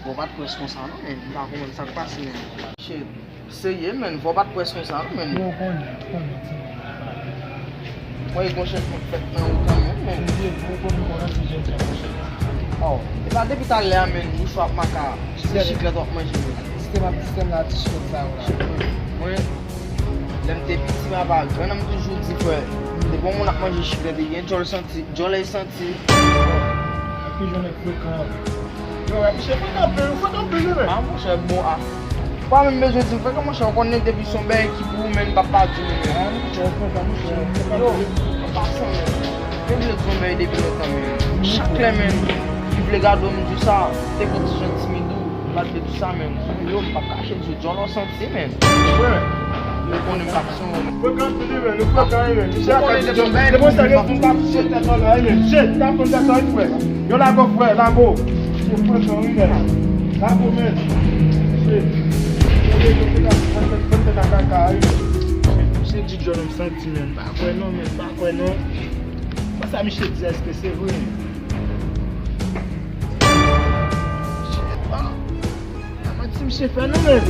Vou bater com esse consano, men. Tá como ele sabe passar, men. Che, sérieux, men. Vou bater com esse consano, men. Não, Why you gonna fait nan ou caminhão, men? Oh, e pa depi ta le men, ou swap maka, se chiklet wap manje men. Sistem la ti chiklet sa ou la. Mwen, lem te piti ma bag, mwen am toujou di fwe, de bon moun ap manje chiklet de yen, jol le senti. Api jone frekant. Yo, mwen men. Mwen chè bon a. Pa men bezwen di fwe, mwen chè konnen depi son ben ki pou men papa di men. Yo, pasan men. Mwen vle son ben depi notan men. Chakle men, ki vle gado men tout sa, te konti jen timidou, batbe tout sa men. Yo, mwen pa kache di jol le senti men. Yo konnen pakson men. Frekant di men, nou frekant men. Se konnen de son ben, de mwen sage pou kap chet teton la men. Chet, kap kon teton yi fwe. Yo la go fwe, la go. Yo frekant yi men. La go men. Chet. Mwen di jol m senti men, bakwen non. Basa mi chet di eske se vwe. Chet pa. Yaman ti mi chet fè nou men.